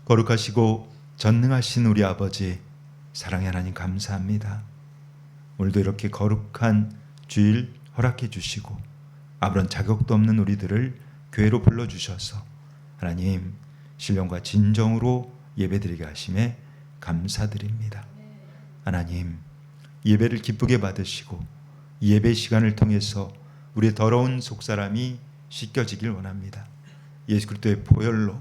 거룩하시고 전능하신 우리 아버지, 사랑의 하나님 감사합니다. 오늘도 이렇게 거룩한 주일 허락해 주시고 아무런 자격도 없는 우리들을 교회로 불러주셔서 하나님 신령과 진정으로 예배드리게 하심에 감사드립니다. 하나님 예배를 기쁘게 받으시고 이 예배 시간을 통해서 우리의 더러운 속사람이 씻겨지길 원합니다. 예수 그리스도의 보혈로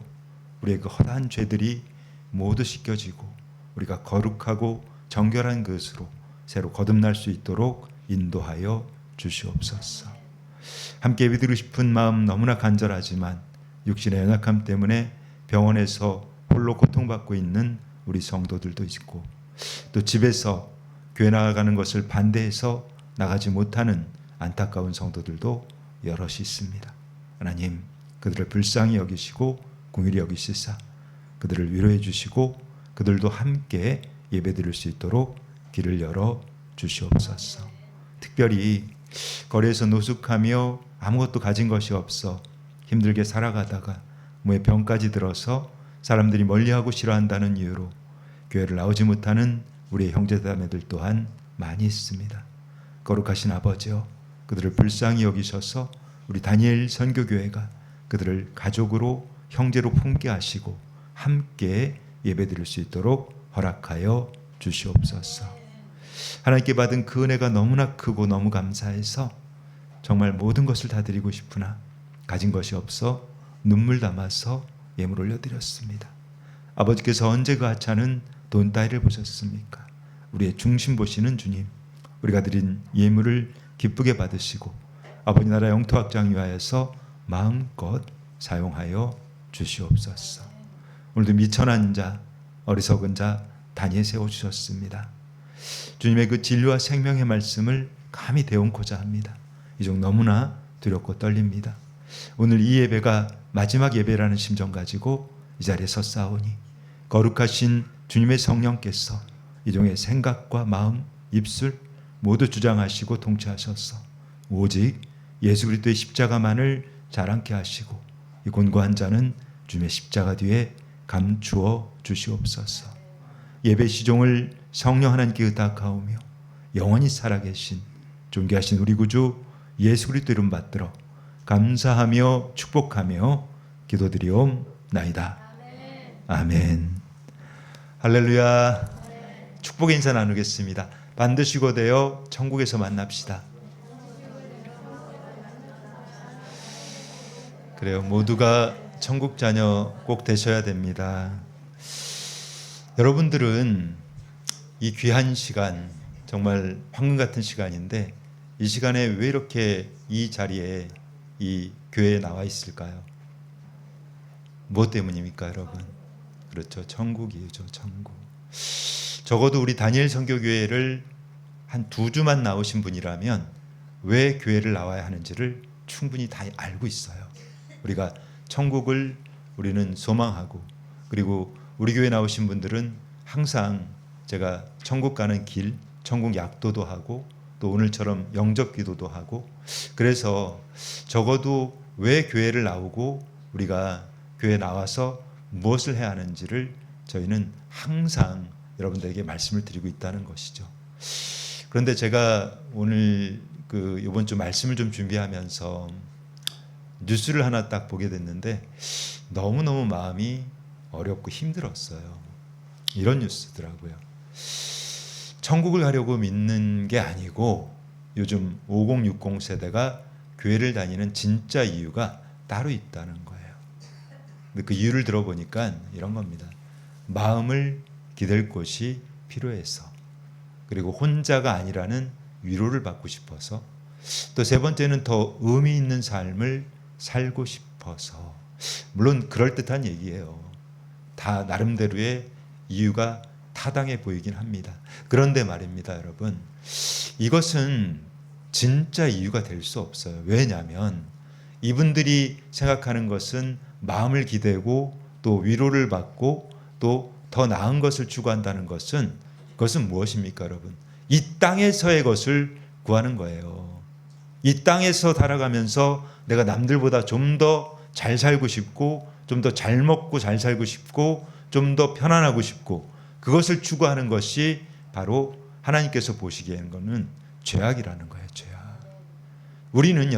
우리의 그 허다한 죄들이 모두 씻겨지고 우리가 거룩하고 정결한 것으로 새로 거듭날 수 있도록 인도하여 주시옵소서. 함께 예배드리고 싶은 마음 너무나 간절하지만 육신의 연약함 때문에 병원에서 홀로 고통받고 있는 우리 성도들도 있고 또 집에서 교회 나가는 것을 반대해서 나가지 못하는 안타까운 성도들도 여럿이 있습니다. 하나님 그들을 불쌍히 여기시고 긍휼히 여기시사 그들을 위로해 주시고 그들도 함께 예배드릴 수 있도록 길을 열어 주시옵소서. 특별히 거리에서 노숙하며 아무것도 가진 것이 없어 힘들게 살아가다가 몸에 병까지 들어서 사람들이 멀리하고 싫어한다는 이유로 교회를 나오지 못하는 우리의 형제자매들 또한 많이 있습니다. 거룩하신 아버지여 그들을 불쌍히 여기셔서 우리 다니엘 선교교회가 그들을 가족으로 형제로 품게 하시고 함께 예배드릴 수 있도록 허락하여 주시옵소서. 하나님께 받은 그 은혜가 너무나 크고 너무 감사해서 정말 모든 것을 다 드리고 싶으나 가진 것이 없어 눈물 담아서 예물 올려드렸습니다. 아버지께서 언제 그 하찮은 돈 따위를 보셨습니까? 우리의 중심 보시는 주님, 우리가 드린 예물을 기쁘게 받으시고 아버지 나라 영토 확장 위하여서 마음껏 사용하여 주시옵소서. 오늘도 미천한 자, 어리석은 자 단위에 세워주셨습니다. 주님의 그 진리와 생명의 말씀을 감히 대언코자 합니다. 이 중 너무나 두렵고 떨립니다. 오늘 이 예배가 마지막 예배라는 심정 가지고 이 자리에 섰사오니 거룩하신 주님의 성령께서 이 종의 생각과 마음, 입술 모두 주장하시고 통치하셔서 오직 예수 그리스도의 십자가만을 자랑케 하시고 이 곤고한 자는 주님의 십자가 뒤에 감추어 주시옵소서. 예배 시종을 성령 하나님께 의탁하오며 영원히 살아계신 존귀하신 우리 구주 예수 그리스도 이름 받들어 감사하며 축복하며 기도드리옵나이다. 아멘. 할렐루야. 축복의 인사 나누겠습니다. 반드시 고되어 천국에서 만납시다. 그래요. 모두가 천국 자녀 꼭 되셔야 됩니다. 여러분들은 이 귀한 시간, 정말 황금 같은 시간인데 이 시간에 왜 이렇게 이 자리에 이 교회에 나와 있을까요? 무엇 때문입니까, 여러분? 그렇죠. 천국이죠. 천국. 적어도 우리 다니엘 선교교회를 한 2주만 나오신 분이라면 왜 교회를 나와야 하는지를 충분히 다 알고 있어요. 우리가 천국을 우리는 소망하고 그리고 우리 교회 나오신 분들은 항상 제가 천국 가는 길, 천국 약도도 하고 또 오늘처럼 영접 기도도 하고 그래서 적어도 왜 교회를 나오고 우리가 교회에 나와서 무엇을 해야 하는지를 저희는 항상 여러분들에게 말씀을 드리고 있다는 것이죠. 그런데 제가 오늘 이번 주 말씀을 좀 준비하면서 뉴스를 하나 딱 보게 됐는데 너무너무 마음이 어렵고 힘들었어요. 이런 뉴스더라고요. 천국을 가려고 믿는 게 아니고 요즘 5060 세대가 교회를 다니는 진짜 이유가 따로 있다는 거예요. 근데 그 이유를 들어보니까 이런 겁니다. 마음을 기댈 곳이 필요해서, 그리고 혼자가 아니라는 위로를 받고 싶어서, 또 세 번째는 더 의미 있는 삶을 살고 싶어서. 물론 그럴듯한 얘기예요. 다 나름대로의 이유가 타당해 보이긴 합니다. 그런데 말입니다, 여러분. 이것은 진짜 이유가 될 수 없어요. 왜냐하면 이분들이 생각하는 것은 마음을 기대고 또 위로를 받고 또 더 나은 것을 추구한다는 것은, 그것은 무엇입니까, 여러분? 이 땅에서의 것을 구하는 거예요. 이 땅에서 살아가면서 내가 남들보다 좀 더 잘 살고 싶고 좀 더 잘 먹고 잘 살고 싶고 좀 더 편안하고 싶고 그것을 추구하는 것이 바로 하나님께서 보시기에는 거는 죄악이라는 거예요. 죄악. 우리는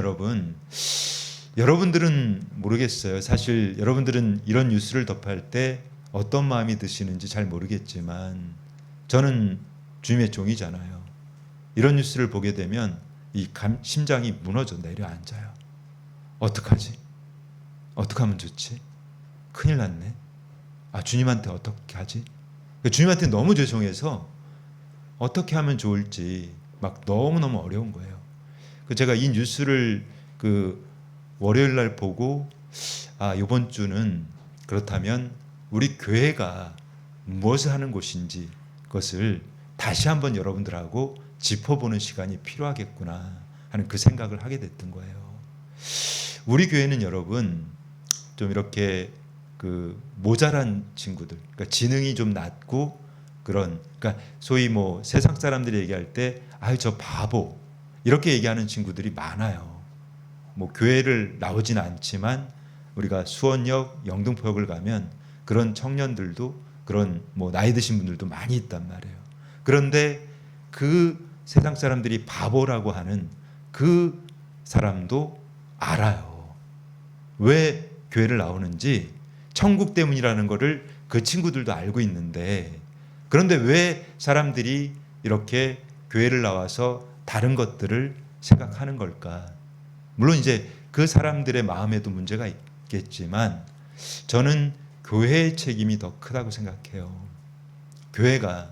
여러분들은 모르겠어요. 사실 여러분들은 이런 뉴스를 접할 때 어떤 마음이 드시는지 잘 모르겠지만 저는 주님의 종이잖아요. 이런 뉴스를 보게 되면 심장이 무너져 내려앉아요. 어떡하지? 어떻게 하면 좋지? 큰일 났네. 주님한테 어떻게 하지? 주님한테 너무 죄송해서 어떻게 하면 좋을지 막 너무너무 어려운 거예요. 제가 이 뉴스를 월요일 날 보고 이번 주는 그렇다면 우리 교회가 무엇을 하는 곳인지 그것을 다시 한번 여러분들하고 짚어보는 시간이 필요하겠구나 하는 그 생각을 하게 됐던 거예요. 우리 교회는 여러분 좀 이렇게 모자란 친구들, 그러니까 지능이 좀 낮고 그러니까 소위 세상 사람들이 얘기할 때 저 바보 이렇게 얘기하는 친구들이 많아요. 교회를 나오진 않지만 우리가 수원역, 영등포역을 가면 그런 청년들도 그런 나이 드신 분들도 많이 있단 말이에요. 그런데 그 세상 사람들이 바보라고 하는 그 사람도 알아요. 왜 교회를 나오는지 천국 때문이라는 거를 그 친구들도 알고 있는데 그런데 왜 사람들이 이렇게 교회를 나와서 다른 것들을 생각하는 걸까? 물론 이제 그 사람들의 마음에도 문제가 있겠지만 저는 교회의 책임이 더 크다고 생각해요. 교회가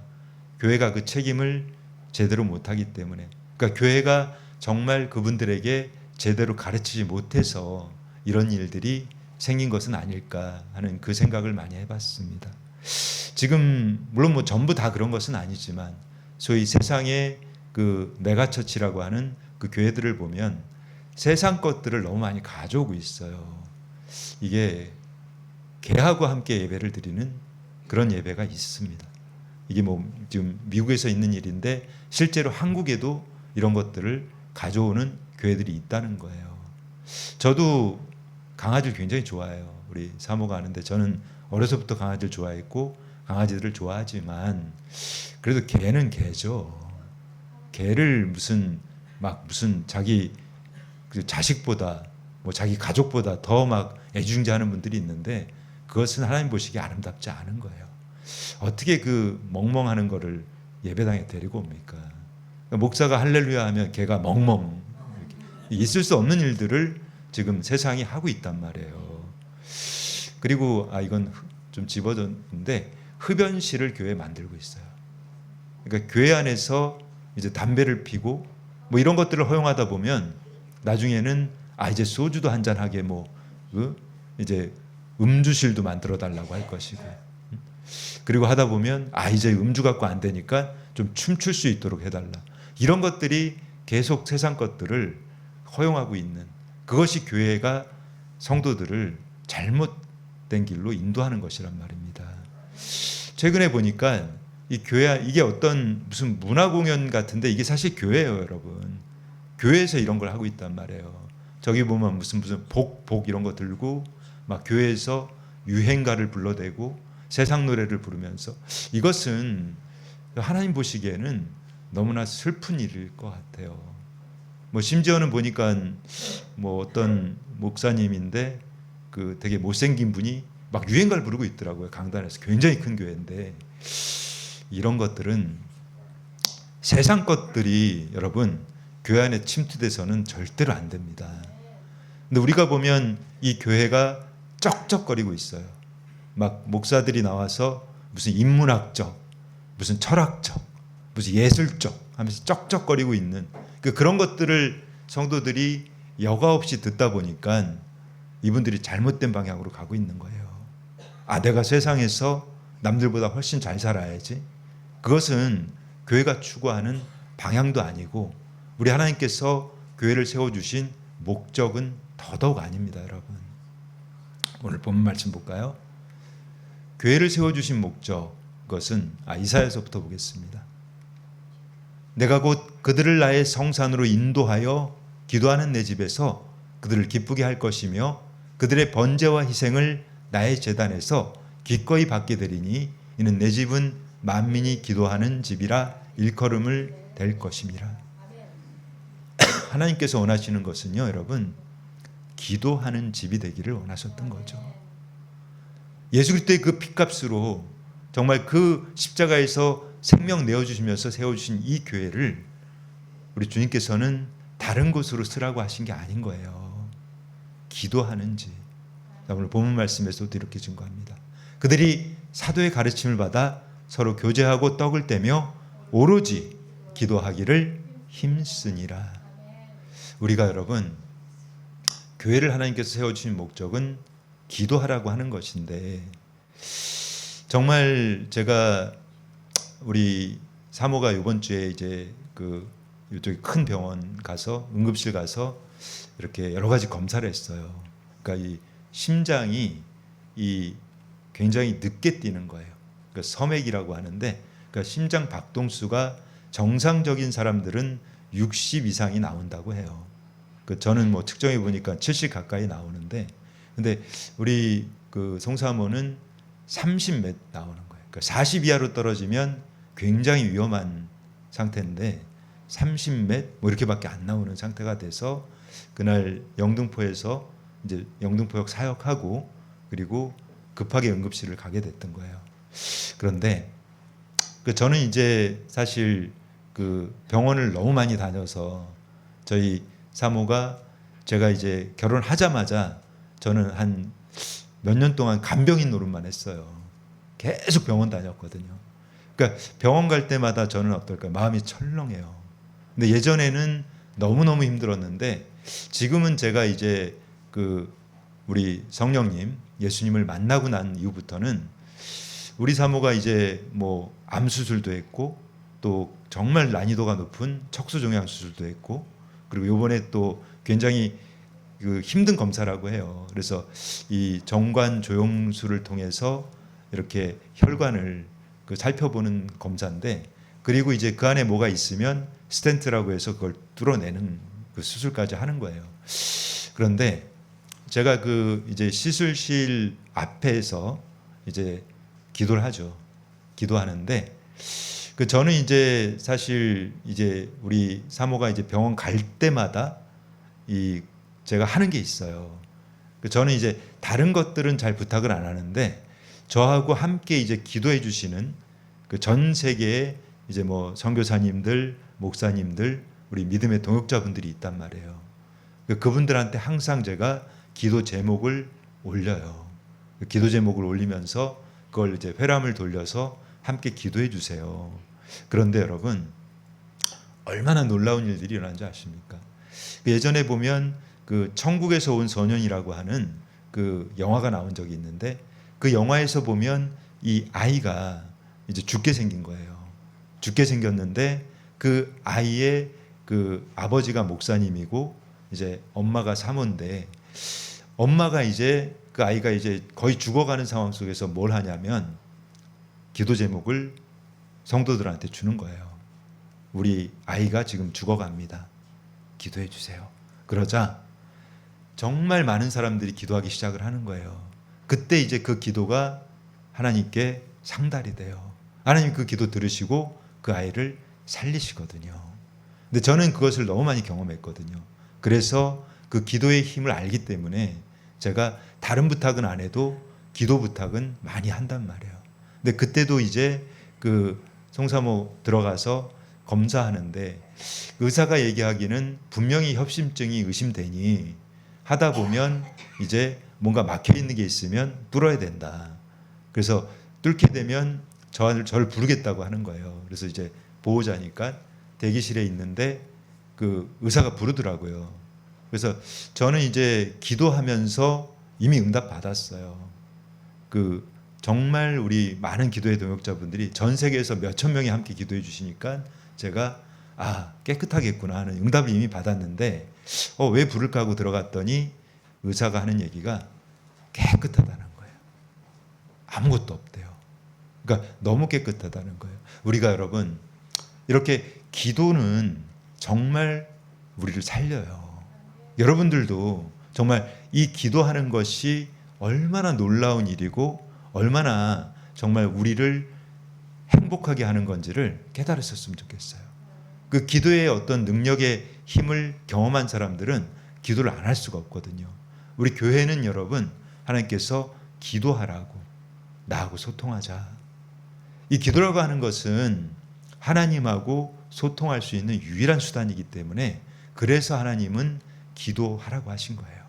그 책임을 제대로 못하기 때문에 그러니까 교회가 정말 그분들에게 제대로 가르치지 못해서 이런 일들이 생긴 것은 아닐까 하는 그 생각을 많이 해봤습니다. 지금 물론 전부 다 그런 것은 아니지만 소위 세상의 메가처치라고 하는 그 교회들을 보면 세상 것들을 너무 많이 가져오고 있어요. 이게 개하고 함께 예배를 드리는 그런 예배가 있습니다. 이게 지금 미국에서 있는 일인데 실제로 한국에도 이런 것들을 가져오는 교회들이 있다는 거예요. 저도 강아지를 굉장히 좋아해요. 우리 사모가 아는데 저는 어려서부터 강아지를 좋아했고 강아지들을 좋아하지만 그래도 개는 개죠. 개를 무슨 자기 자식보다 자기 가족보다 더 애중지하는 분들이 있는데 그것은 하나님 보시기에 아름답지 않은 거예요. 어떻게 멍멍하는 거를 예배당에 데리고 옵니까? 목사가 할렐루야 하면 개가 멍멍 있을 수 없는 일들을 지금 세상이 하고 있단 말이에요. 그리고 이건 좀 집어졌는데 흡연실을 교회에 만들고 있어요. 그러니까 교회 안에서 이제 담배를 피고 이런 것들을 허용하다 보면 나중에는 이제 소주도 한잔 하게 이제 음주실도 만들어 달라고 할 것이고 그리고 하다 보면 이제 음주 갖고 안 되니까 좀 춤출 수 있도록 해달라. 이런 것들이 계속 세상 것들을 허용하고 있는 그것이 교회가 성도들을 잘못된 길로 인도하는 것이란 말입니다. 최근에 보니까 이 교회 이게 무슨 문화 공연 같은데 이게 사실 교회예요, 여러분. 교회에서 이런 걸 하고 있단 말이에요. 저기 보면 무슨 복 이런 거 들고 교회에서 유행가를 불러대고 세상 노래를 부르면서 이것은 하나님 보시기에는 너무나 슬픈 일일 것 같아요. 심지어는 보니까 어떤 목사님인데 되게 못생긴 분이 유행가를 부르고 있더라고요. 강단에서 굉장히 큰 교회인데 이런 것들은 세상 것들이 여러분 교회 안에 침투돼서는 절대로 안 됩니다. 근데 우리가 보면 이 교회가 쩍쩍거리고 있어요. 목사들이 나와서 무슨 인문학적, 무슨 철학적, 무슨 예술적 하면서 쩍쩍거리고 있는 그런 것들을 성도들이 여과 없이 듣다 보니까 이분들이 잘못된 방향으로 가고 있는 거예요. 내가 세상에서 남들보다 훨씬 잘 살아야지. 그것은 교회가 추구하는 방향도 아니고 우리 하나님께서 교회를 세워주신 목적은 더더욱 아닙니다, 여러분. 오늘 본문 말씀 볼까요? 교회를 세워주신 목적, 그것은 이사야서부터 보겠습니다. 내가 곧 그들을 나의 성산으로 인도하여 기도하는 내 집에서 그들을 기쁘게 할 것이며 그들의 번제와 희생을 나의 제단에서 기꺼이 받게 되리니 이는 내 집은 만민이 기도하는 집이라 일컬음을 될 것임이라. 하나님께서 원하시는 것은요, 여러분, 기도하는 집이 되기를 원하셨던 거죠. 예수 그리스도의 그 핏값으로 정말 그 십자가에서 생명 내어주시면서 세워주신 이 교회를 우리 주님께서는 다른 곳으로 쓰라고 하신 게 아닌 거예요. 기도하는 집. 오늘 본문 말씀에서도 이렇게 증거합니다. 그들이 사도의 가르침을 받아 서로 교제하고 떡을 떼며 오로지 기도하기를 힘쓰니라. 우리가 여러분, 교회를 하나님께서 세워주신 목적은 기도하라고 하는 것인데, 정말 제가 우리 사모가 이번 주에 이제 이쪽에 큰 병원 가서 응급실 가서 이렇게 여러 가지 검사를 했어요. 그러니까 이 심장이 굉장히 늦게 뛰는 거예요. 그러니까 섬액이라고 하는데, 그러니까 심장 박동수가 정상적인 사람들은 60 이상이 나온다고 해요. 저는 뭐 측정해 보니까 70 가까이 나오는데, 근데 우리 송사모는 30 몇 나오는 거예요. 그러니까 40 이하로 떨어지면 굉장히 위험한 상태인데 30 몇 뭐 이렇게밖에 안 나오는 상태가 돼서 그날 영등포에서 이제 영등포역 사역하고 그리고 급하게 응급실을 가게 됐던 거예요. 그런데 저는 이제 사실 병원을 너무 많이 다녀서 저희 사모가 제가 이제 결혼하자마자 저는 한 몇 년 동안 간병인 노릇만 했어요. 계속 병원 다녔거든요. 그러니까 병원 갈 때마다 저는 어떨까 마음이 철렁해요. 근데 예전에는 너무너무 힘들었는데 지금은 제가 이제 우리 성령님 예수님을 만나고 난 이후부터는 우리 사모가 이제 뭐 암 수술도 했고 또 정말 난이도가 높은 척수종양 수술도 했고 그리고 이번에 또 굉장히 힘든 검사라고 해요. 그래서 이 정관 조영술을 통해서 이렇게 혈관을 살펴보는 검사인데, 그리고 이제 그 안에 뭐가 있으면 스텐트라고 해서 그걸 뚫어내는 수술까지 하는 거예요. 그런데 제가 이제 시술실 앞에서 이제 기도를 하죠. 기도하는데 저는 이제 사실 이제 우리 사모가 이제 병원 갈 때마다 제가 하는 게 있어요. 저는 이제 다른 것들은 잘 부탁을 안 하는데 저하고 함께 이제 기도해 주시는 전 세계의 이제 뭐 선교사님들, 목사님들, 우리 믿음의 동역자분들이 있단 말이에요. 그분들한테 항상 제가 기도 제목을 올려요. 기도 제목을 올리면서 그걸 이제 회람을 돌려서 함께 기도해 주세요. 그런데 여러분, 얼마나 놀라운 일들이 일어난 줄 아십니까? 예전에 보면 천국에서 온 소년이라고 하는 영화가 나온 적이 있는데 그 영화에서 보면 이 아이가 이제 죽게 생긴 거예요. 죽게 생겼는데 그 아이의 아버지가 목사님이고 이제 엄마가 사모인데 엄마가 이제 그 아이가 이제 거의 죽어가는 상황 속에서 뭘 하냐면 기도 제목을 성도들한테 주는 거예요. 우리 아이가 지금 죽어갑니다. 기도해 주세요. 그러자 정말 많은 사람들이 기도하기 시작을 하는 거예요. 그때 이제 그 기도가 하나님께 상달이 돼요. 하나님 그 기도 들으시고 그 아이를 살리시거든요. 근데 저는 그것을 너무 많이 경험했거든요. 그래서 그 기도의 힘을 알기 때문에 제가 다른 부탁은 안 해도 기도 부탁은 많이 한단 말이에요. 근데 그때도 이제 송사모 들어가서 검사하는데 의사가 얘기하기는 분명히 협심증이 의심되니 하다 보면 이제 뭔가 막혀 있는 게 있으면 뚫어야 된다. 그래서 뚫게 되면 저를 부르겠다고 하는 거예요. 그래서 이제 보호자니까 대기실에 있는데 의사가 부르더라고요. 그래서 저는 이제 기도하면서 이미 응답 받았어요. 정말 우리 많은 기도의 동역자분들이 전 세계에서 몇천 명이 함께 기도해 주시니까 제가 깨끗하겠구나 하는 응답을 이미 받았는데 왜 부를까 하고 들어갔더니 의사가 하는 얘기가 깨끗하다는 거예요. 아무것도 없대요. 그러니까 너무 깨끗하다는 거예요. 우리가 여러분 이렇게 기도는 정말 우리를 살려요. 여러분들도 정말 이 기도하는 것이 얼마나 놀라운 일이고 얼마나 정말 우리를 행복하게 하는 건지를 깨달았었으면 좋겠어요. 그 기도의 어떤 능력의 힘을 경험한 사람들은 기도를 안 할 수가 없거든요. 우리 교회는 여러분, 하나님께서 기도하라고, 나하고 소통하자. 이 기도라고 하는 것은 하나님하고 소통할 수 있는 유일한 수단이기 때문에, 그래서 하나님은 기도하라고 하신 거예요.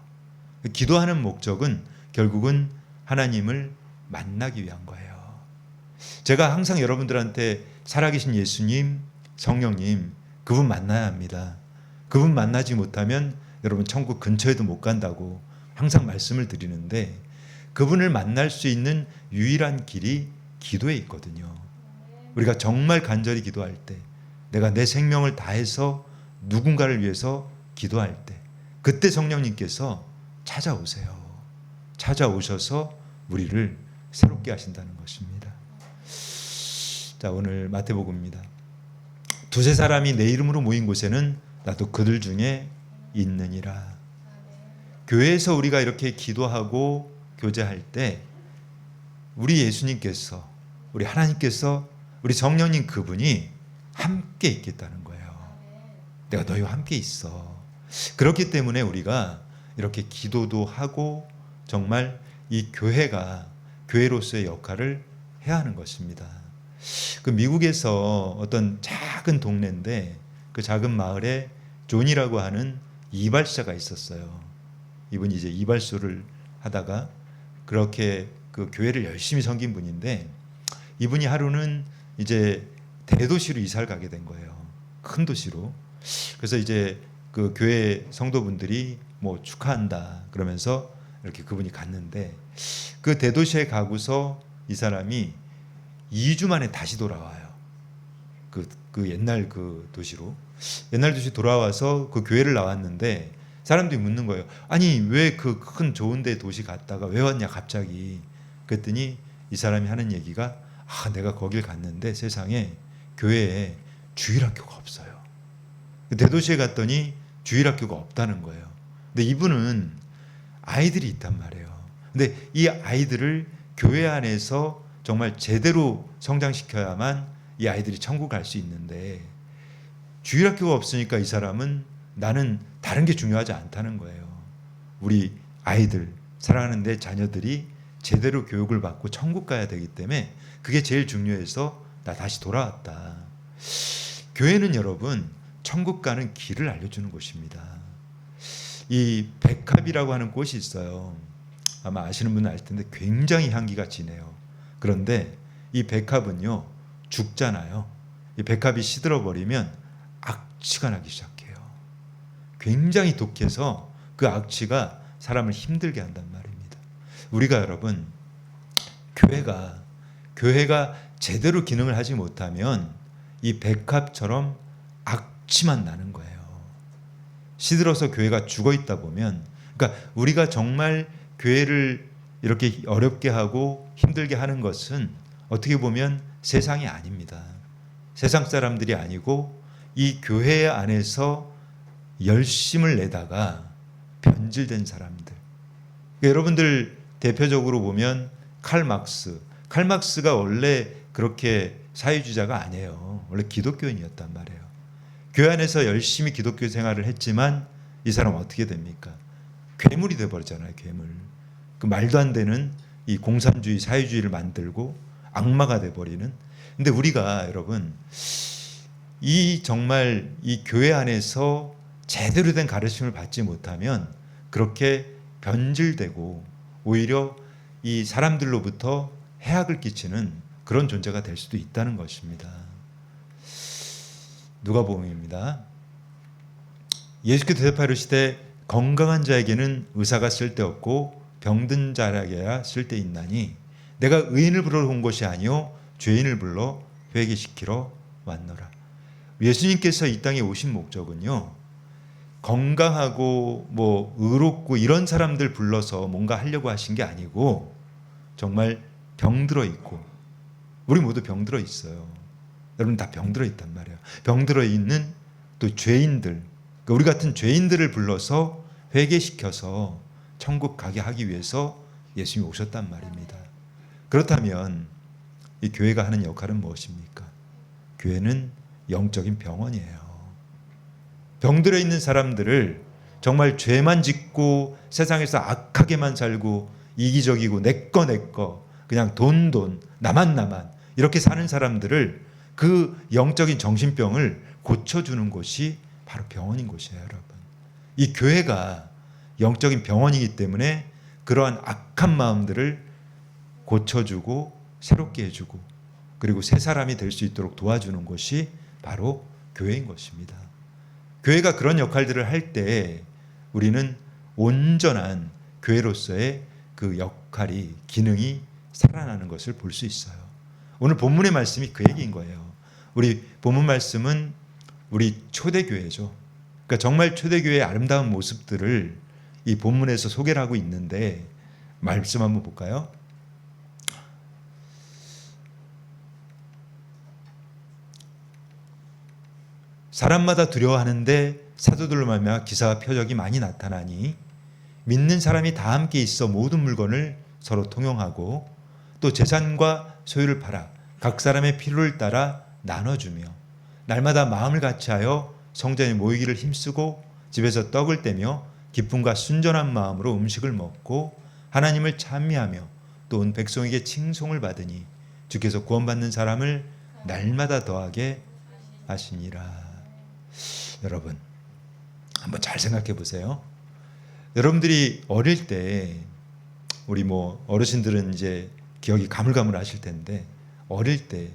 기도하는 목적은 결국은 하나님을 만나기 위한 거예요. 제가 항상 여러분들한테 살아계신 예수님, 성령님, 그분 만나야 합니다. 그분 만나지 못하면 여러분 천국 근처에도 못 간다고 항상 말씀을 드리는데, 그분을 만날 수 있는 유일한 길이 기도에 있거든요. 우리가 정말 간절히 기도할 때, 내가 내 생명을 다해서 누군가를 위해서 기도할 때, 그때 성령님께서 찾아오세요. 찾아오셔서 우리를 새롭게 하신다는 것입니다. 자, 오늘 마태복음입니다. 두세 사람이 내 이름으로 모인 곳에는 나도 그들 중에 있느니라. 교회에서 우리가 이렇게 기도하고 교제할 때 우리 예수님께서, 우리 하나님께서, 우리 성령님 그분이 함께 있겠다는 거예요. 내가 너희와 함께 있어. 그렇기 때문에 우리가 이렇게 기도도 하고 정말 이 교회가 교회로서의 역할을 해야 하는 것입니다. 그 미국에서 어떤 작은 동네인데, 그 작은 마을에 존이라고 하는 이발사가 있었어요. 이분이 이제 이발소를 하다가 그렇게 그 교회를 열심히 섬긴 분인데, 이분이 하루는 이제 대도시로 이사를 가게 된 거예요. 큰 도시로. 그래서 이제 그 교회 성도분들이 뭐 축하한다 그러면서 이렇게 그분이 갔는데, 그 대도시에 가고서 이 사람이 2주 만에 다시 돌아와요. 그 옛날 그 도시로. 옛날 도시 돌아와서 그 교회를 나왔는데, 사람들이 묻는 거예요. 아니 왜 그 큰 좋은데 도시 갔다가 왜 왔냐 갑자기. 그랬더니 이 사람이 하는 얘기가, 내가 거길 갔는데 세상에 교회에 주일학교가 없어요. 대도시에 갔더니 주일학교가 없다는 거예요. 근데 이분은 아이들이 있단 말이에요. 근데 이 아이들을 교회 안에서 정말 제대로 성장시켜야만 이 아이들이 천국 갈 수 있는데, 주일학교가 없으니까 이 사람은 나는 다른 게 중요하지 않다는 거예요. 우리 아이들, 사랑하는 내 자녀들이 제대로 교육을 받고 천국 가야 되기 때문에 그게 제일 중요해서 나 다시 돌아왔다. 교회는 여러분 천국 가는 길을 알려주는 곳입니다. 이 백합이라고 하는 꽃이 있어요. 아마 아시는 분은 알 텐데 굉장히 향기가 진해요. 그런데 이 백합은요 죽잖아요. 이 백합이 시들어 버리면 악취가 나기 시작해요. 굉장히 독해서 그 악취가 사람을 힘들게 한단 말입니다. 우리가 여러분 교회가 제대로 기능을 하지 못하면 이 백합처럼 악취만 나는 거예요. 시들어서 교회가 죽어 있다 보면, 그러니까 우리가 정말 교회를 이렇게 어렵게 하고 힘들게 하는 것은 어떻게 보면 세상이 아닙니다. 세상 사람들이 아니고 이 교회 안에서 열심을 내다가 변질된 사람들. 그러니까 여러분들 대표적으로 보면 칼 막스가 원래 그렇게 사회주의자가 아니에요. 원래 기독교인이었단 말이에요. 교회 안에서 열심히 기독교 생활을 했지만 이 사람 어떻게 됩니까? 괴물이 돼버리잖아요. 괴물. 그 말도 안 되는 이 공산주의 사회주의를 만들고 악마가 돼버리는. 근데 우리가 여러분 정말 이 교회 안에서 제대로 된 가르침을 받지 못하면 그렇게 변질되고 오히려 이 사람들로부터 해악을 끼치는 그런 존재가 될 수도 있다는 것입니다. 누가복음입니다. 예수께서 대답하여 이르시되 건강한 자에게는 의사가 쓸데없고 병든 자에게야 쓸데있나니 내가 의인을 부르러 온 것이 아니요 죄인을 불러 회개시키러 왔노라. 예수님께서 이 땅에 오신 목적은요 건강하고 뭐 의롭고 이런 사람들 불러서 뭔가 하려고 하신 게 아니고, 정말 병들어 있고, 우리 모두 병들어 있어요. 여러분 다 병들어 있단 말이에요. 병들어 있는 또 죄인들, 그러니까 우리 같은 죄인들을 불러서 회개시켜서 천국 가게 하기 위해서 예수님이 오셨단 말입니다. 그렇다면 이 교회가 하는 역할은 무엇입니까? 교회는 영적인 병원이에요. 병들어 있는 사람들을 정말 죄만 짓고 세상에서 악하게만 살고 이기적이고 내꺼 그냥 돈 나만 이렇게 사는 사람들을 그 영적인 정신병을 고쳐주는 곳이 바로 병원인 곳이에요, 여러분. 이 교회가 영적인 병원이기 때문에 그러한 악한 마음들을 고쳐주고 새롭게 해주고 그리고 새 사람이 될 수 있도록 도와주는 곳이 바로 교회인 것입니다. 교회가 그런 역할들을 할 때 우리는 온전한 교회로서의 그 역할이 기능이 살아나는 것을 볼 수 있어요. 오늘 본문의 말씀이 그 얘기인 거예요. 우리 본문 말씀은 우리 초대교회죠. 그러니까 정말 초대교회의 아름다운 모습들을 이 본문에서 소개를 하고 있는데 말씀 한번 볼까요? 사람마다 두려워하는데 사도들로 말미암아 기사와 표적이 많이 나타나니 믿는 사람이 다 함께 있어 모든 물건을 서로 통용하고 또 재산과 소유를 팔아 각 사람의 필요를 따라 나눠주며 날마다 마음을 같이하여 성전에 모이기를 힘쓰고 집에서 떡을 떼며 기쁨과 순전한 마음으로 음식을 먹고 하나님을 찬미하며 또 온 백성에게 칭송을 받으니 주께서 구원받는 사람을 날마다 더하게 하시니라. 여러분 한번 잘 생각해 보세요. 여러분들이 어릴 때 우리 어르신들은 이제 기억이 가물가물하실 텐데 어릴 때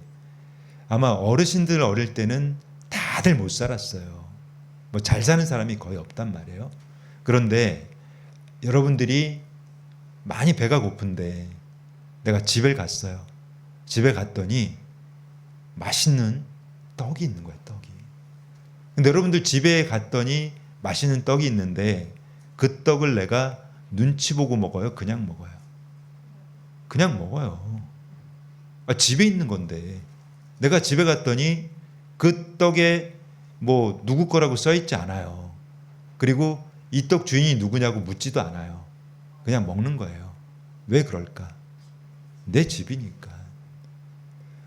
아마 어르신들 어릴 때는 다들 못 살았어요. 잘 사는 사람이 거의 없단 말이에요. 그런데 여러분들이 많이 배가 고픈데 내가 집에 갔어요. 집에 갔더니 맛있는 떡이 있는 거예요. 떡이. 근데 여러분들 집에 갔더니 맛있는 떡이 있는데 그 떡을 내가 눈치 보고 먹어요? 그냥 먹어요? 그냥 먹어요. 집에 있는 건데 내가 집에 갔더니 그 떡에 누구 거라고 써 있지 않아요. 그리고 이 떡 주인이 누구냐고 묻지도 않아요. 그냥 먹는 거예요. 왜 그럴까? 내 집이니까.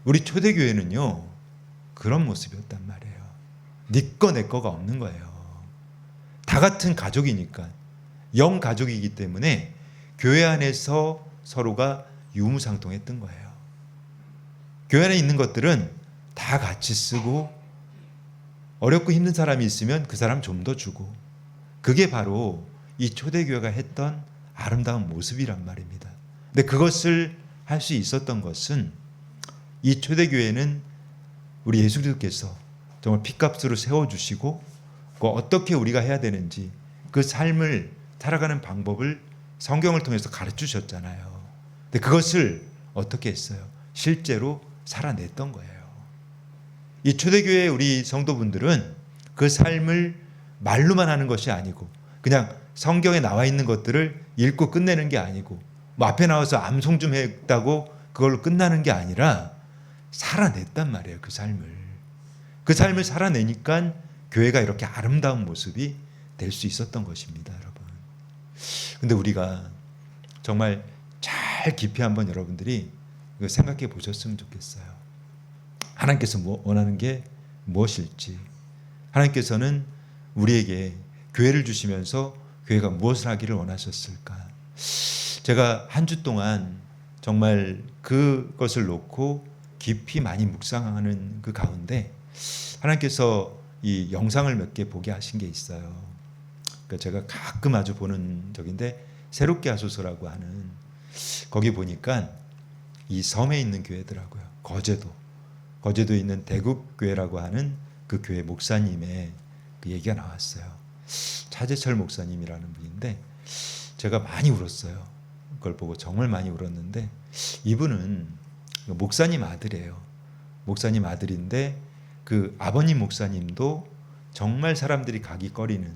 우리 초대교회는요 그런 모습이었단 말이에요. 네 거 내 거가 없는 거예요. 다 같은 가족이니까 영 가족이기 때문에 교회 안에서 서로가 유무상통했던 거예요. 교회 안에 있는 것들은 다 같이 쓰고 어렵고 힘든 사람이 있으면 그 사람 좀 더 주고 그게 바로 이 초대교회가 했던 아름다운 모습이란 말입니다. 근데 그것을 할 수 있었던 것은 이 초대교회는 우리 예수 그리스도께서 정말 핏값으로 세워주시고 어떻게 우리가 해야 되는지 그 삶을 살아가는 방법을 성경을 통해서 가르치셨잖아요. 근데 그것을 어떻게 했어요? 실제로 살아냈던 거예요. 이 초대교회 우리 성도분들은 그 삶을 말로만 하는 것이 아니고 그냥 성경에 나와 있는 것들을 읽고 끝내는 게 아니고 앞에 나와서 암송 좀 했다고 그걸로 끝나는 게 아니라 살아냈단 말이에요. 그 삶을 살아내니까 교회가 이렇게 아름다운 모습이 될 수 있었던 것입니다, 여러분. 근데 우리가 정말 잘 깊이 한번 여러분들이 생각해 보셨으면 좋겠어요. 하나님께서 원하는 게 무엇일지. 하나님께서는 우리에게 교회를 주시면서 교회가 무엇을 하기를 원하셨을까. 제가 한 주 동안 정말 그것을 놓고 깊이 많이 묵상하는 그 가운데 하나님께서 이 영상을 몇 개 보게 하신 게 있어요. 그러니까 제가 가끔 아주 보는 적인데 새롭게 하소서라고 하는 거기 보니까 이 섬에 있는 교회더라고요. 거제도에 있는 대국교회라고 하는 그 교회 목사님의 그 얘기가 나왔어요. 차재철 목사님이라는 분인데 제가 많이 울었어요. 그걸 보고 정말 많이 울었는데 이분은 목사님 아들이에요. 목사님 아들인데 그 아버님 목사님도 정말 사람들이 가기 꺼리는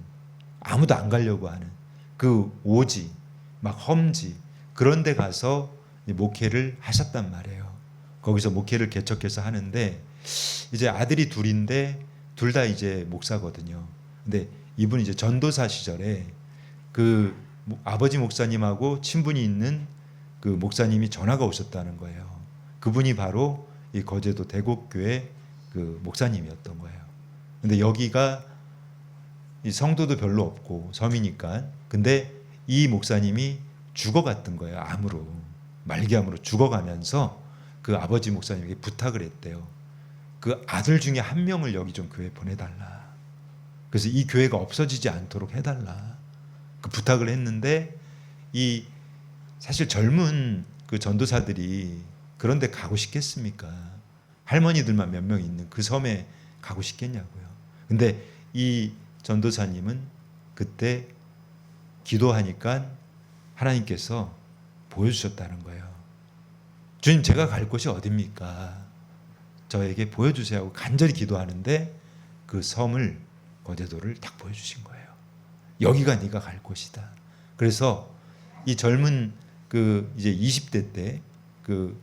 아무도 안 가려고 하는 그 오지 막 험지 그런 데 가서 목회를 하셨단 말이에요. 거기서 목회를 개척해서 하는데 이제 아들이 둘인데 둘 다 이제 목사거든요. 근데 이분이 이제 전도사 시절에 그 아버지 목사님하고 친분이 있는 그 목사님이 전화가 오셨다는 거예요. 그분이 바로 이 거제도 대곡교회 그 목사님이었던 거예요. 근데 여기가 이 성도도 별로 없고 섬이니까, 근데 이 목사님이 죽어갔던 거예요. 암으로, 말기암으로 죽어가면서 그 아버지 목사님에게 부탁을 했대요. 그 아들 중에 한 명을 여기 좀 교회 보내달라. 그래서 이 교회가 없어지지 않도록 해달라. 그 부탁을 했는데, 이 사실 젊은 그 전도사들이 그런데 가고 싶겠습니까? 할머니들만 몇 명 있는 그 섬에 가고 싶겠냐고요. 근데 이 전도사님은 그때 기도하니까 하나님께서 보여주셨다는 거예요. 주님, 제가 갈 곳이 어딥니까? 저에게 보여주세요 하고 간절히 기도하는데 그 섬을, 거제도를 딱 보여주신 거예요. 여기가 네가 갈 곳이다. 그래서 이 젊은 그 이제 20대 때 그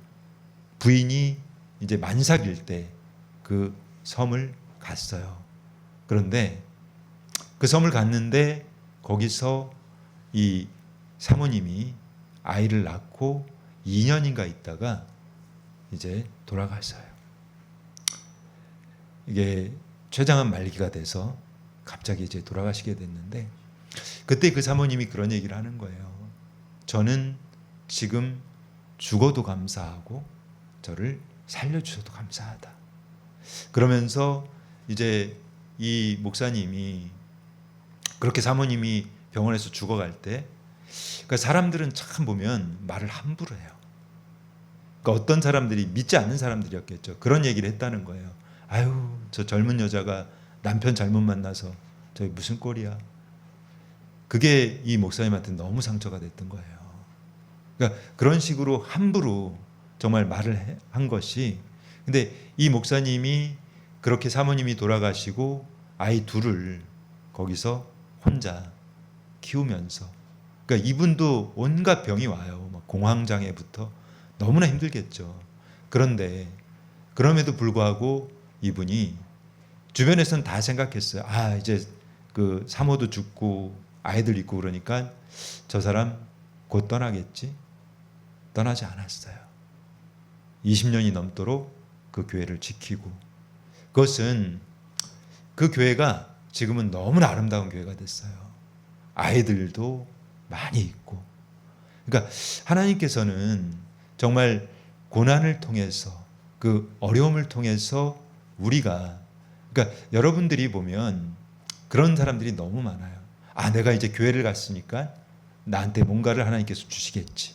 부인이 이제 만삭일 때 그 섬을 갔어요. 그런데 그 섬을 갔는데 거기서 이 사모님이 아이를 낳고 2년인가 있다가 이제 돌아갔어요. 이게 췌장암 말기가 돼서 갑자기 이제 돌아가시게 됐는데, 그때 그 사모님이 그런 얘기를 하는 거예요. 저는 지금 죽어도 감사하고 저를 살려주셔도 감사하다. 그러면서 이제 이 목사님이 그렇게 사모님이 병원에서 죽어갈 때, 그러니까 사람들은 참 보면 말을 함부로 해요. 그러니까 어떤 사람들이, 믿지 않는 사람들이었겠죠. 그런 얘기를 했다는 거예요. 아유, 저 젊은 여자가 남편 잘못 만나서 저기 무슨 꼴이야. 그게 이 목사님한테 너무 상처가 됐던 거예요. 그러니까 그런 식으로 함부로 정말 말을 한 것이, 근데 이 목사님이 그렇게 사모님이 돌아가시고 아이 둘을 거기서 혼자 키우면서, 그러니까 이분도 온갖 병이 와요. 막 공황장애부터 너무나 힘들겠죠. 그런데 그럼에도 불구하고 이분이, 주변에서는 다 생각했어요. 아, 이제 그 사모도 죽고 아이들 있고 그러니까 저 사람 곧 떠나겠지. 떠나지 않았어요. 20년이 넘도록 그 교회를 지키고, 그것은 그 교회가 지금은 너무나 아름다운 교회가 됐어요. 아이들도 많이 있고. 그러니까 하나님께서는 정말 고난을 통해서, 그 어려움을 통해서 우리가, 그러니까 여러분들이 보면 그런 사람들이 너무 많아요. 아, 내가 이제 교회를 갔으니까 나한테 뭔가를 하나님께서 주시겠지.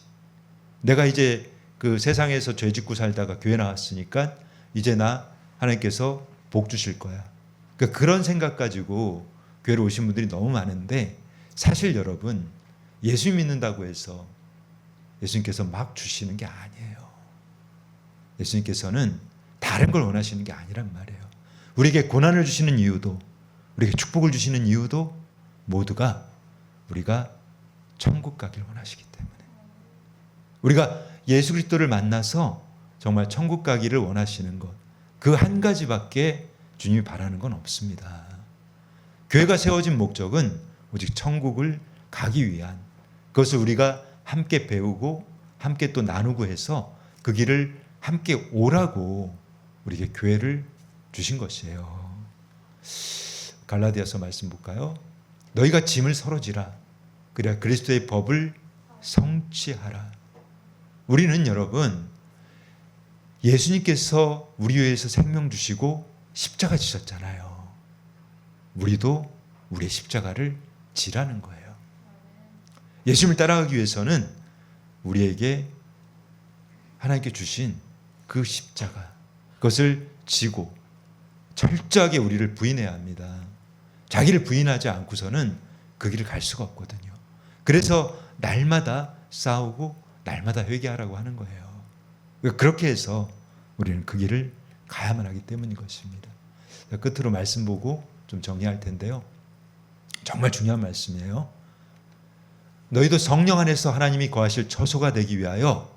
내가 이제 그 세상에서 죄 짓고 살다가 교회 나왔으니까 이제 나 하나님께서 복 주실 거야. 그러니까 그런 생각 가지고 교회로 오신 분들이 너무 많은데, 사실 여러분, 예수 믿는다고 해서 예수님께서 막 주시는 게 아니에요. 예수님께서는 다른 걸 원하시는 게 아니란 말이에요. 우리에게 고난을 주시는 이유도, 우리에게 축복을 주시는 이유도 모두가 우리가 천국 가기를 원하시기 때문에, 우리가 예수 그리스도를 만나서 정말 천국 가기를 원하시는 것, 그 한 가지밖에 주님이 바라는 건 없습니다. 교회가 세워진 목적은 오직 천국을 가기 위한, 그것을 우리가 함께 배우고 함께 또 나누고 해서 그 길을 함께 오라고 우리에게 교회를 주신 것이에요. 갈라디아서 말씀 볼까요? 너희가 짐을 서로 지라. 그래야 그리스도의 법을 성취하라. 우리는 여러분, 예수님께서 우리 위해서 생명 주시고 십자가 지셨잖아요. 우리도 우리의 십자가를 지라는 거예요. 예수님을 따라가기 위해서는 우리에게 하나님께 주신 그 십자가, 그것을 지고 철저하게 우리를 부인해야 합니다. 자기를 부인하지 않고서는 그 길을 갈 수가 없거든요. 그래서 날마다 싸우고 날마다 회개하라고 하는 거예요. 그렇게 해서 우리는 그 길을 가야만 하기 때문인 것입니다. 끝으로 말씀 보고 좀 정리할 텐데요. 정말 중요한 말씀이에요. 너희도 성령 안에서 하나님이 거하실 처소가 되기 위하여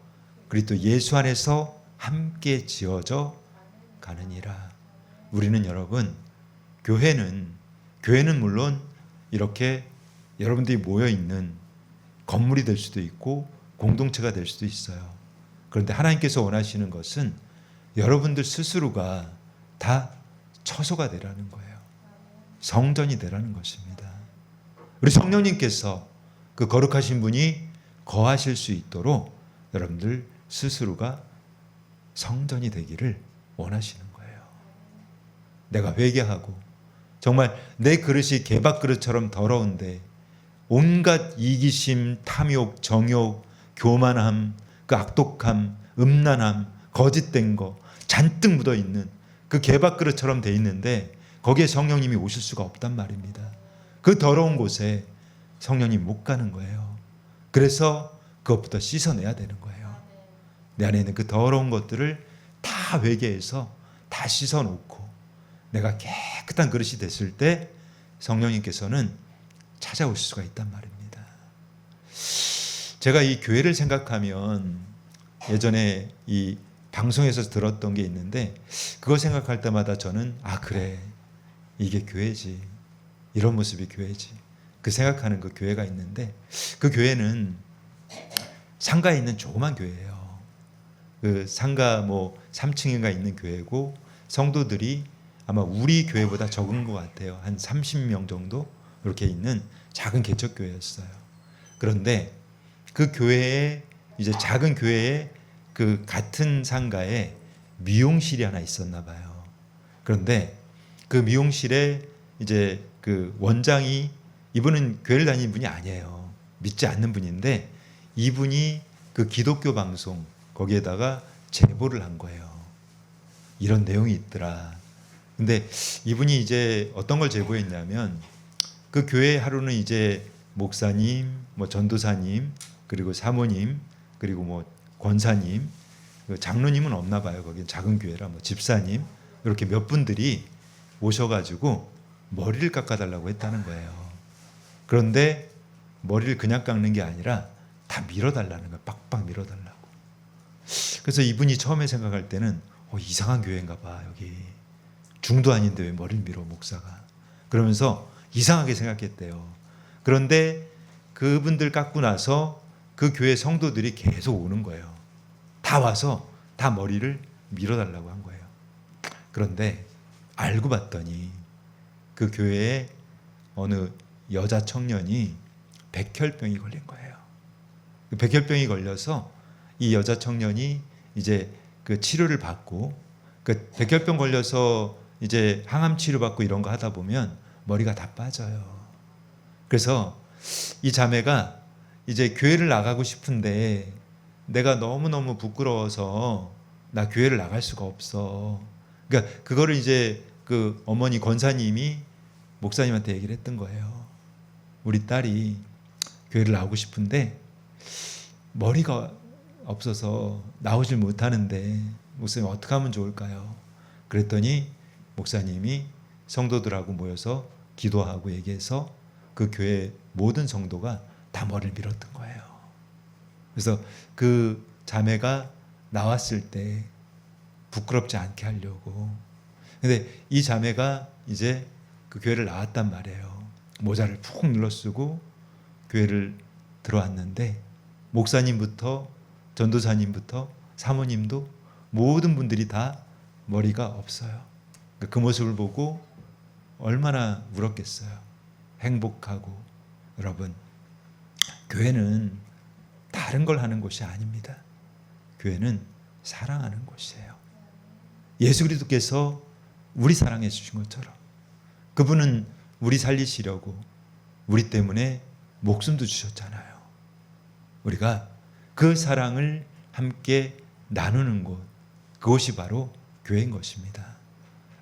그리스도 예수 안에서 함께 지어져 가느니라. 우리는 여러분, 교회는 물론 이렇게 여러분들이 모여 있는 건물이 될 수도 있고 공동체가 될 수도 있어요. 그런데 하나님께서 원하시는 것은 여러분들 스스로가 다 처소가 되라는 거예요. 성전이 되라는 것입니다. 우리 성령님께서 그 거룩하신 분이 거하실 수 있도록 여러분들 스스로가 성전이 되기를 원하시는 거예요. 내가 회개하고 정말 내 그릇이 개밥 그릇처럼 더러운데 온갖 이기심, 탐욕, 정욕, 교만함, 그 악독함, 음란함, 거짓된 거 잔뜩 묻어 있는 그 개밥 그릇처럼 돼 있는데 거기에 성령님이 오실 수가 없단 말입니다. 그 더러운 곳에 성령님 못 가는 거예요. 그래서 그것부터 씻어내야 되는 거예요. 내 안에 있는 그 더러운 것들을 다 회개해서 다 씻어놓고 내가 깨끗한 그릇이 됐을 때 성령님께서는 찾아오실 수가 있단 말입니다. 제가 이 교회를 생각하면 예전에 이 방송에서 들었던 게 있는데 그거 생각할 때마다 저는 그래 이게 교회지, 이런 모습이 교회지, 그 생각하는 그 교회가 있는데 그 교회는 상가에 있는 조그만 교회예요. 그 상가 뭐 3층인가 있는 교회고 성도들이 아마 우리 교회보다 적은 것 같아요. 한 30명 정도 이렇게 있는 작은 개척교회였어요. 그런데 그 교회에 이제 작은 교회에 그 같은 상가에 미용실이 하나 있었나 봐요. 그런데 그 미용실에 이제 그 원장이, 이분은 교회를 다니는 분이 아니에요. 믿지 않는 분인데 이분이 그 기독교 방송 거기에다가 제보를 한 거예요. 이런 내용이 있더라. 근데 이분이 이제 어떤 걸 제보했냐면 그 교회 하루는 이제 목사님, 뭐 전도사님, 그리고 사모님, 그리고 뭐 권사님, 장로님은 없나 봐요. 거긴 작은 교회라 뭐 집사님 이렇게 몇 분들이 오셔가지고 머리를 깎아달라고 했다는 거예요. 그런데 머리를 그냥 깎는 게 아니라 다 밀어달라는 거예요. 빡빡 밀어달라고. 그래서 이분이 처음에 생각할 때는 이상한 교회인가 봐. 여기 중도 아닌데 왜 머리를 밀어 목사가. 그러면서 이상하게 생각했대요. 그런데 그분들 깎고 나서 그 교회 성도들이 계속 오는 거예요. 다 와서 다 머리를 밀어달라고 한 거예요. 그런데 알고 봤더니 그 교회에 어느 여자 청년이 백혈병이 걸린 거예요. 그 백혈병이 걸려서 이 여자 청년이 이제 그 치료를 받고 그 백혈병 걸려서 이제 항암 치료 받고 이런 거 하다 보면 머리가 다 빠져요. 그래서 이 자매가 이제 교회를 나가고 싶은데 내가 너무너무 부끄러워서 나 교회를 나갈 수가 없어. 그러니까 그거를 이제 그 어머니 권사님이 목사님한테 얘기를 했던 거예요. 우리 딸이 교회를 나오고 싶은데 머리가 없어서 나오질 못하는데 목사님 어떻게 하면 좋을까요? 그랬더니 목사님이 성도들하고 모여서 기도하고 얘기해서 그 교회 모든 성도가 다 머리를 밀었던 거예요. 그래서 그 자매가 나왔을 때 부끄럽지 않게 하려고. 근데 이 자매가 이제 그 교회를 나왔단 말이에요. 모자를 푹 눌러 쓰고 교회를 들어왔는데 목사님부터 전도사님부터 사모님도 모든 분들이 다 머리가 없어요. 그 모습을 보고 얼마나 울었겠어요. 행복하고. 여러분, 교회는 다른 걸 하는 곳이 아닙니다. 교회는 사랑하는 곳이에요. 예수 그리스도께서 우리 사랑해 주신 것처럼 그분은 우리 살리시려고 우리 때문에 목숨도 주셨잖아요. 우리가 그 사랑을 함께 나누는 곳, 그것이 바로 교회인 것입니다.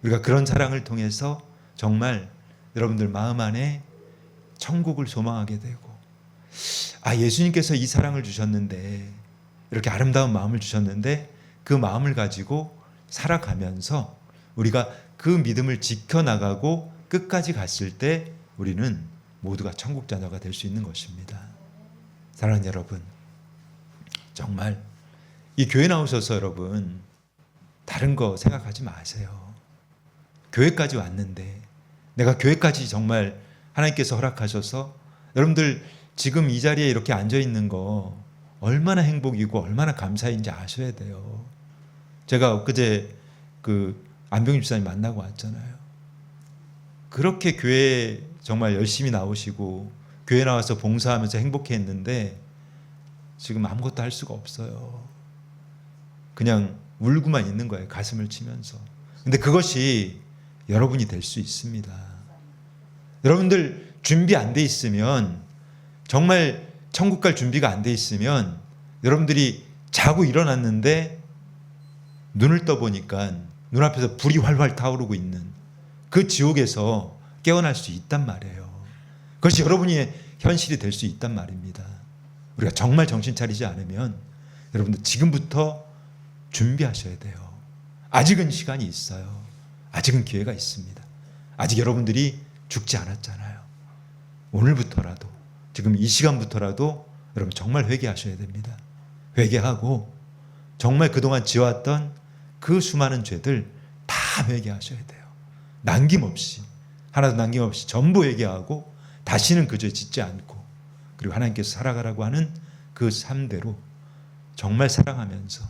우리가 그런 사랑을 통해서 정말 여러분들 마음 안에 천국을 소망하게 되고, 예수님께서 이 사랑을 주셨는데, 이렇게 아름다운 마음을 주셨는데 그 마음을 가지고 살아가면서 우리가 그 믿음을 지켜나가고 끝까지 갔을 때 우리는 모두가 천국 자녀가 될 수 있는 것입니다. 사랑하는 여러분, 정말 이 교회 나오셔서 여러분 다른 거 생각하지 마세요. 교회까지 왔는데, 내가 교회까지 정말 하나님께서 허락하셔서 여러분들 지금 이 자리에 이렇게 앉아 있는 거 얼마나 행복이고 얼마나 감사인지 아셔야 돼요. 제가 엊그제 그 안병희 집사님 만나고 왔잖아요. 그렇게 교회에 정말 열심히 나오시고 교회 나와서 봉사하면서 행복해했는데 지금 아무것도 할 수가 없어요. 그냥 울고만 있는 거예요. 가슴을 치면서. 근데 그것이 여러분이 될 수 있습니다. 여러분들 준비 안 돼 있으면, 정말 천국 갈 준비가 안 돼 있으면 여러분들이 자고 일어났는데 눈을 떠보니까 눈앞에서 불이 활활 타오르고 있는 그 지옥에서 깨어날 수 있단 말이에요. 그것이 여러분의 현실이 될 수 있단 말입니다. 우리가 정말 정신 차리지 않으면 여러분들 지금부터 준비하셔야 돼요. 아직은 시간이 있어요. 아직은 기회가 있습니다. 아직 여러분들이 죽지 않았잖아요. 오늘부터라도, 지금 이 시간부터라도 여러분 정말 회개하셔야 됩니다. 회개하고 정말 그동안 지어왔던 그 수많은 죄들 다 회개하셔야 돼요. 남김없이, 하나도 남김없이 전부 회개하고 다시는 그 죄 짓지 않고, 그리고 하나님께서 살아가라고 하는 그 삶대로 정말 사랑하면서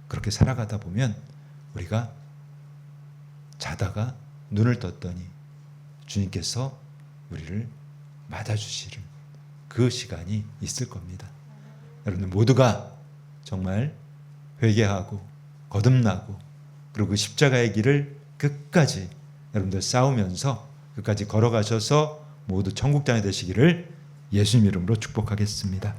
그렇게 살아가다 보면 우리가 자다가 눈을 떴더니 주님께서 우리를 맞아주시는 그 시간이 있을 겁니다. 여러분들 모두가 정말 회개하고 거듭나고 그리고 그 십자가의 길을 끝까지 여러분들 싸우면서 끝까지 걸어가셔서 모두 천국장이 되시기를 예수님 이름으로 축복하겠습니다.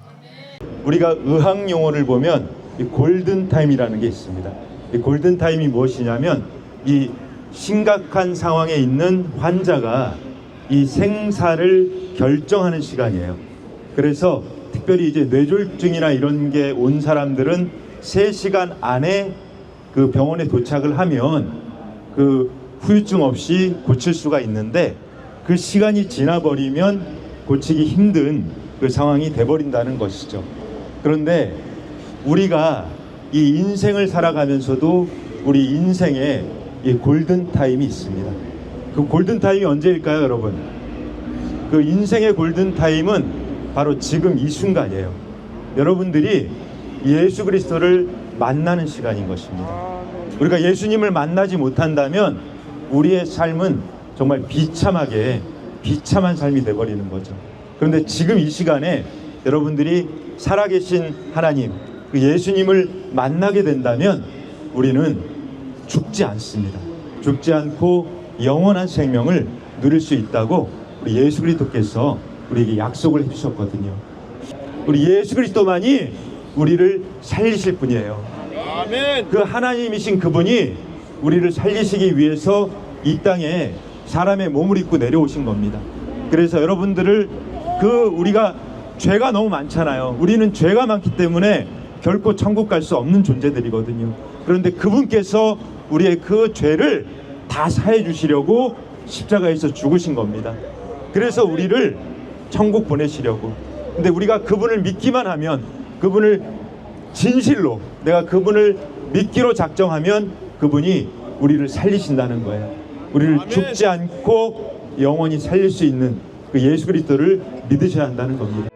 우리가 의학 용어를 보면 이 골든타임이라는 게 있습니다. 이 골든타임이 무엇이냐면 이 심각한 상황에 있는 환자가 이 생사를 결정하는 시간이에요. 그래서 특별히 이제 뇌졸중이나 이런 게 온 사람들은 3시간 안에 그 병원에 도착을 하면 그 후유증 없이 고칠 수가 있는데, 그 시간이 지나버리면 고치기 힘든 그 상황이 돼버린다는 것이죠. 그런데 우리가 이 인생을 살아가면서도 우리 인생에 이 골든타임이 있습니다. 그 골든타임이 언제일까요, 여러분? 그 인생의 골든타임은 바로 지금 이 순간이에요. 여러분들이 예수 그리스도를 만나는 시간인 것입니다. 우리가 예수님을 만나지 못한다면 우리의 삶은 정말 비참한 삶이 돼버리는 거죠. 그런데 지금 이 시간에 여러분들이 살아계신 하나님, 그 예수님을 만나게 된다면 우리는 죽지 않습니다. 죽지 않고 영원한 생명을 누릴 수 있다고 우리 예수 그리스도께서 우리에게 약속을 해주셨거든요. 우리 예수 그리스도만이 우리를 살리실 분이에요. 아멘. 그 하나님이신 그분이 우리를 살리시기 위해서 이 땅에 사람의 몸을 입고 내려오신 겁니다. 그래서 여러분들을 우리가 죄가 너무 많잖아요. 우리는 죄가 많기 때문에 결코 천국 갈 수 없는 존재들이거든요. 그런데 그분께서 우리의 그 죄를 다 사해 주시려고 십자가에서 죽으신 겁니다. 그래서 우리를 천국 보내시려고. 근데 우리가 그분을 믿기만 하면, 그분을 진실로 내가 그분을 믿기로 작정하면 그분이 우리를 살리신다는 거예요. 우리를 죽지 않고 영원히 살릴 수 있는 그 예수 그리스도를 믿으셔야 한다는 겁니다.